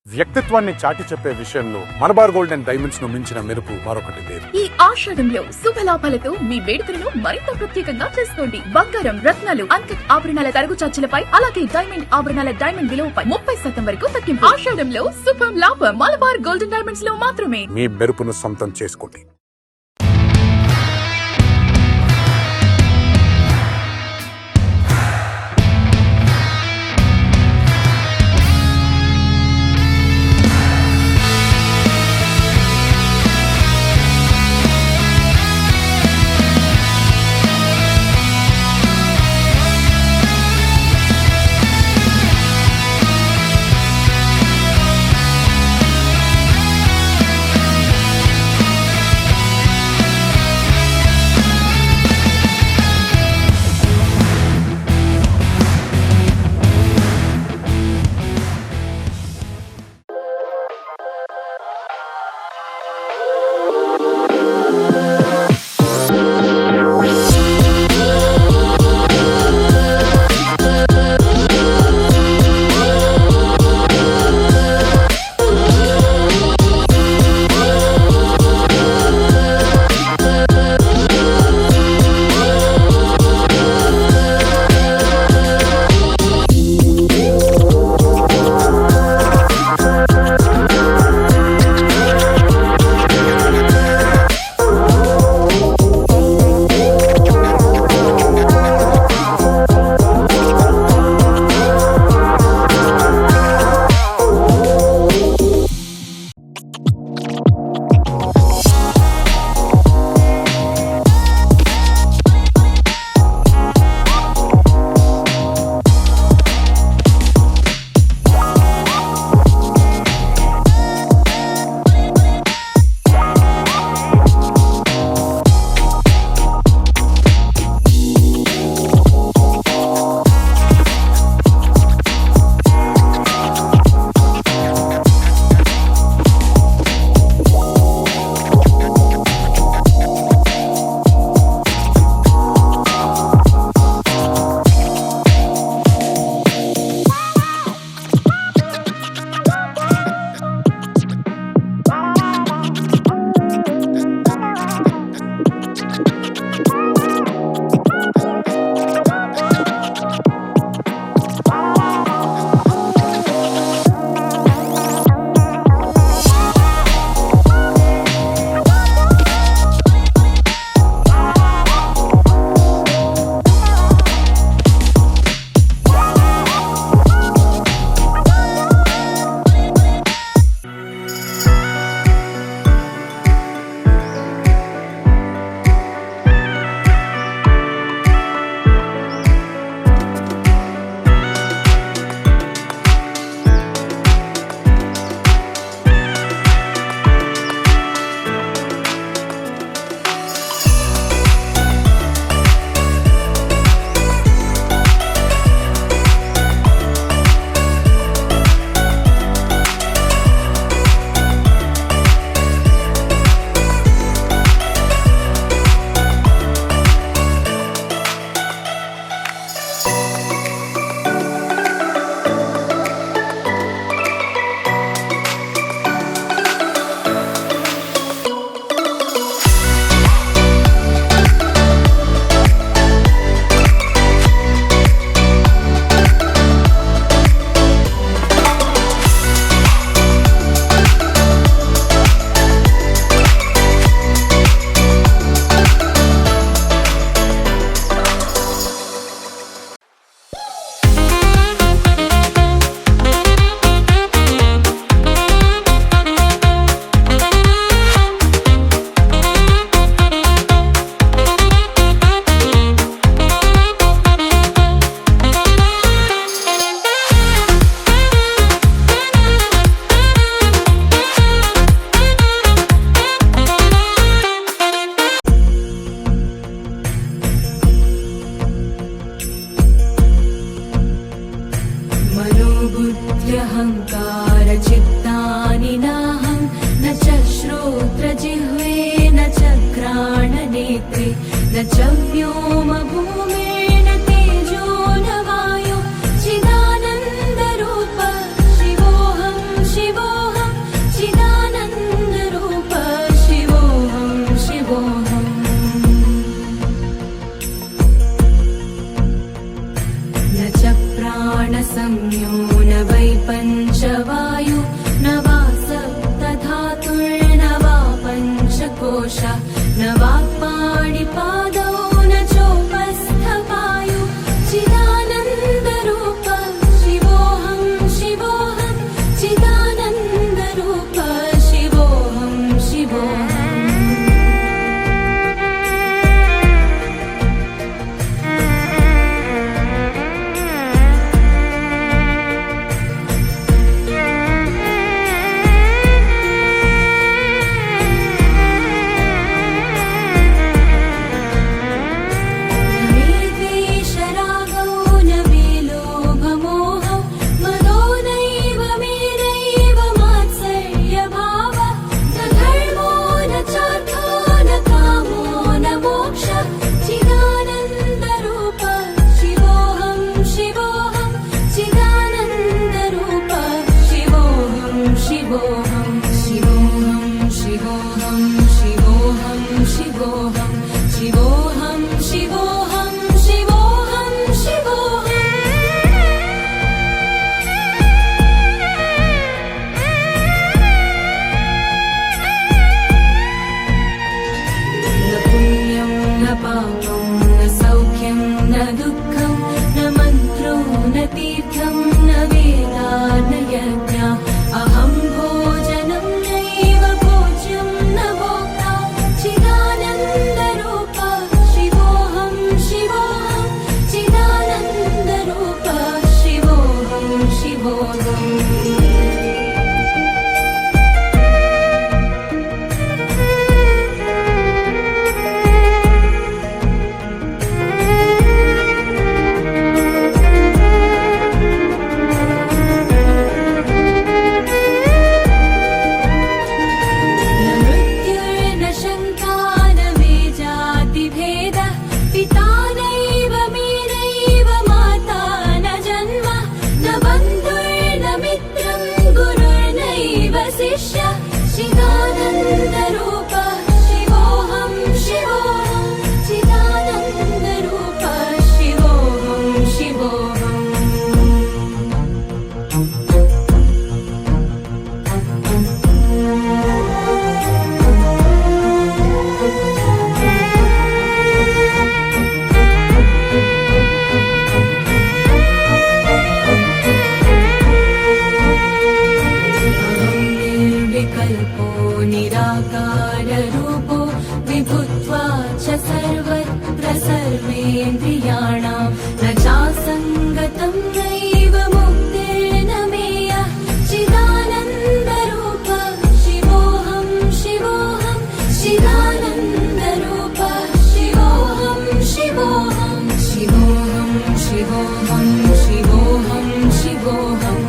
వ్యక్తిత్వాన్ని చాటి చెప్పే విషయంలో మలబార్ గోల్డ్ అండ్ డైమండ్స్ ను మించిన మెరుపు మరొకటి లేదు. ఈ ఆషాఢంలో శుభలాభాలతో మీ వేడుకలను మరింత ప్రత్యేకంగా చేసుకోండి. బంగారం, రత్నాలు, అన్కట్ ఆభరణాల తరుగు చార్జీలపై, అలాగే డైమండ్ ఆభరణాల డైమండ్ విలువపై 30% వరకు తగ్గింపు. ఆషాఢంలో సూపర్ లాభం మలబార్ గోల్డ్ అండ్ డైమండ్స్ లో మాత్రమే. మీ మెరుపును సొంతం చేసుకోండి. चित्तानि नाहं न च श्रोत्रजिह्वे न च घ्राणनेत्रे न च व्योमभूमे न तेजो न वायो चिदानन्दरूप शिवोऽहं शिव वायु न वा सप्तधातुर्न वा पञ्चकोश न वाक्पाणिपादौ न चोपस्थपायु चिदानन्दरूप शिवोऽहं शिवोऽहं चिदानन्दरूप शिवोऽहं शिवोऽहम् निराकाररूपो विभुत्वा च सर्वत्र सर्वेन्द्रियाणां न चासङ्गतं नैव मुक्तिर्न मेय चिदानन्दरूप शिवोऽहं शिवोऽहं चिदानन्दरूप शिवोऽहं शिवोऽहं शिवोऽहं शिवोऽहं शिवोऽहं शिवोऽहं शिवोऽहं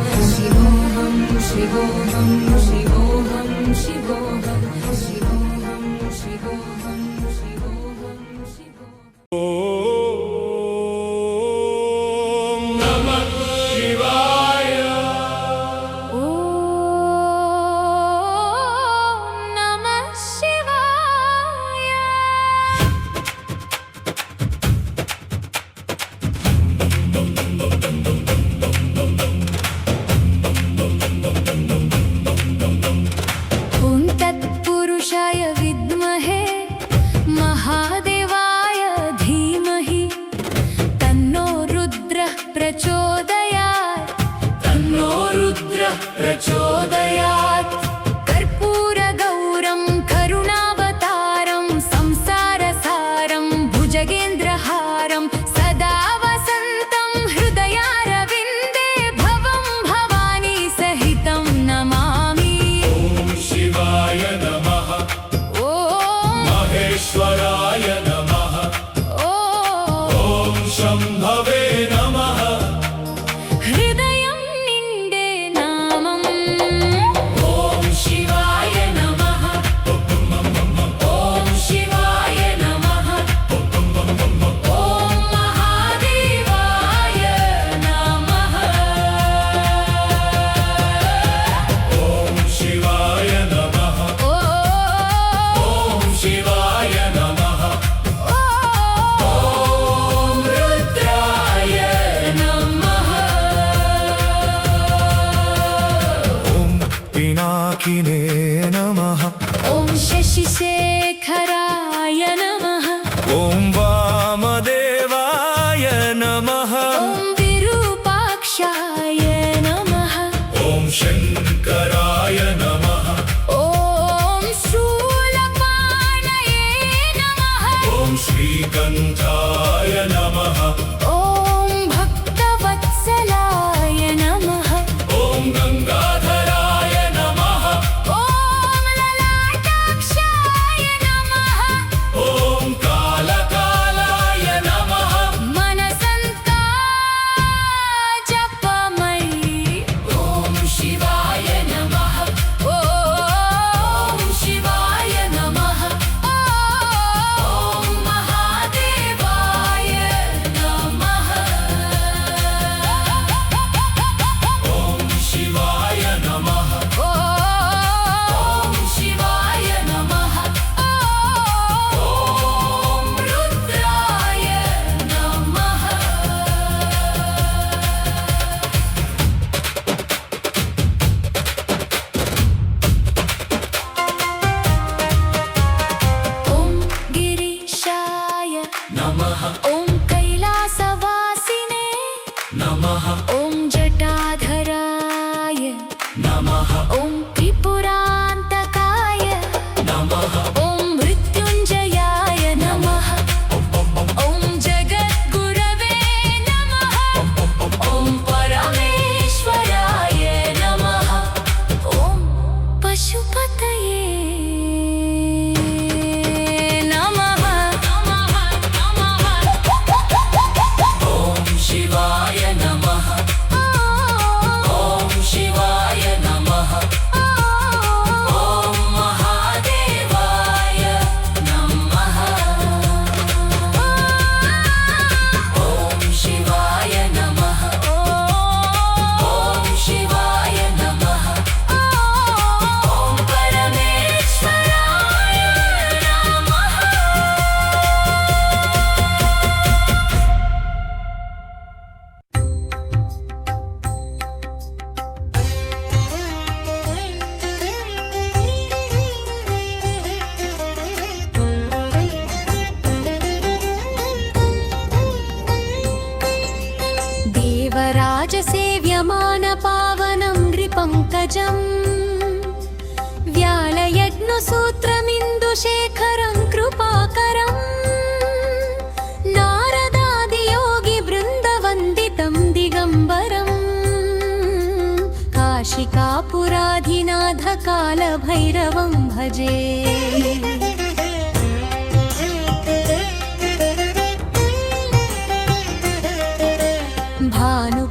शिवोऽहं शिवोऽहं शिवोऽहं शिवोऽहं शिवोऽहं शिवोऽहं शिवोऽहम् विद्महे महादेवाय धीमहि तन्नो रुद्रः प्रचोदयात् कर्पूरगौरं करुणावतारं संसारसारं भुजगेन्द्रहारं सदा वसन्तं हृदयारविन्दे भवं भवानी सहितं नमामि शिवाय नमः महेश्वराय नमः ॐ शम्भवे नमः हृदयं निंडे नामम् पिनाकिने नमः ॐ शशिशेखराय नमः ॐ वामदेवाय नमः ॐ विरूपाक्षाय नमः ॐ शङ्कराय नमः ॐ शूलपाणये नमः ॐ श्रीकण्ठाय नमः ॐ भक्तवत्सलाय नमः ॐ गङ्गाधराय नमः ॐ ललाटाक्षाय नमः ॐ कालकालाय नमः मनसन्ता जपमयि ॐ शिवाय नमः ॐ शिवाय नमः ॐ महादेवाय नमः ॐ शिवाय नमः ॐ शिवाय नमः ॐ रुद्राय नमः ॐ गिरीशाय नमः ॐ कैलासवासिने नमः ॐ जटाधराय नमः ॐ त्रिपुरान्तकाय नमः ॐ मृत्युञ्जयाय नमः ॐ जगद्गुरवे नमः ॐ परमेश्वराय नमः ॐ पशुपतये नमः ॐ शिवाय नमः ॐ शिवाय नमः ॐ महादेवाय नमः ॐ शिवाय नमः ॐ शिवाय नमः ॐ परमेश्वराय नमः देवराजसेव्यमानपावनं नृपङ्कजम् व्यालयज्ञसूत्रमिन्दुशेखरं कृपाकरम् नारदादियोगिवृन्दवन्दितं दिगम्बरम् काशिकापुराधिनाथकालभैरवं भजे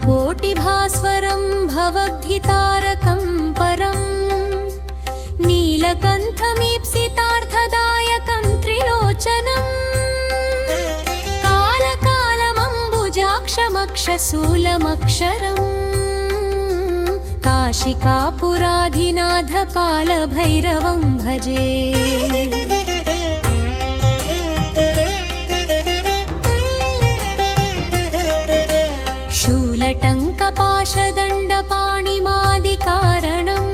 भानुकोटिभास्वरं भवद्धितारकं परम् नीलकण्ठमीप्सितार्थदायकं त्रिलोचनम् कालकालमम्बुजाक्षमक्षशूलमक्षरम् काशिकापुराधिनाथकालभैरवं भजे शूलटङ्कपाशदण्डपाणिमादिकारणम्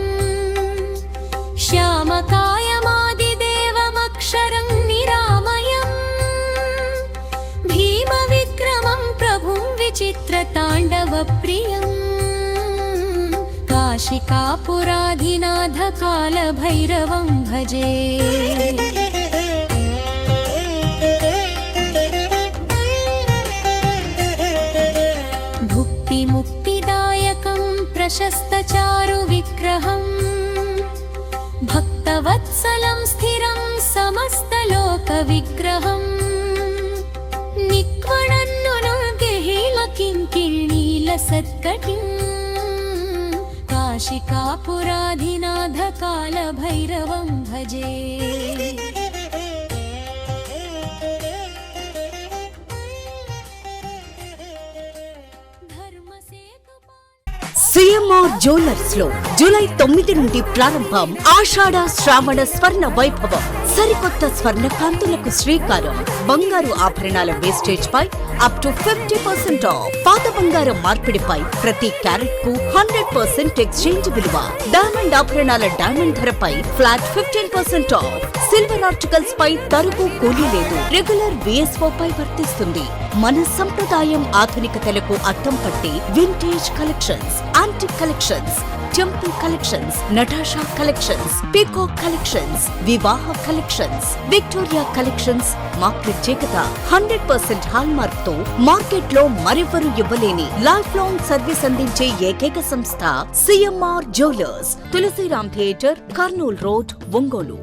श्यामकायमादिदेवमक्षरं निरामयम् भीमविक्रमं प्रभुं विचित्रताण्डवप्रियम् काशिकापुराधिनाथकालभैरवं भजे भुक्तिमुक्तिदायकं प्रशस्तचारुविग्रहम् भक्तवत्सलं स्थिरं समस्तलोकविग्रहम् निक्वणन्नुनुर्गहिलकिङ्किणीलसत्कटिम् काशिकापुराधिनाथकालभैरवं भजे సిఎంఆర్ జ్యువెలర్స్ లో జూలై 9 నుండి ప్రారంభం ఆషాఢ శ్రావణ స్వర్ణ వైభవం. సరికొత్త స్వర్ణ కాంతులకు శ్రీకారం. బంగారు ఆభరణాల వేస్టేజ్ పై అప్ టు 50% ఆఫ్. పాత బంగారం మార్పిడిపై ప్రతి క్యారెట్ కు 100% ఎక్స్చేంజ్ విలువ. డైమండ్ ఆభరణాల డైమండ్ ధరపై ఫ్లాట్ 15% ఆఫ్. సిల్వర్ ఆర్టికల్స్ పై తరుగు కూలీ లేదు. రెగ్యులర్ విఎస్ఓ పై వర్తిస్తుంది. మన సంప్రదాయం ఆధునికతలకు అద్దం పట్టి vintage collections, antique collections, temple collections, Natasha collections, peacock collections, వివాహ కలెక్షన్స్, విక్టోరియా కలెక్షన్స్ మా ప్రత్యేకత. 100% హాల్ మార్క్ తో మార్కెట్ లో మరెవరూ ఇవ్వలేని లైఫ్ లాంగ్ సర్వీస్ అందించే ఏకైక సంస్థ CMR jewellers. Tulsiram theatre, Kurnool road, Ongole.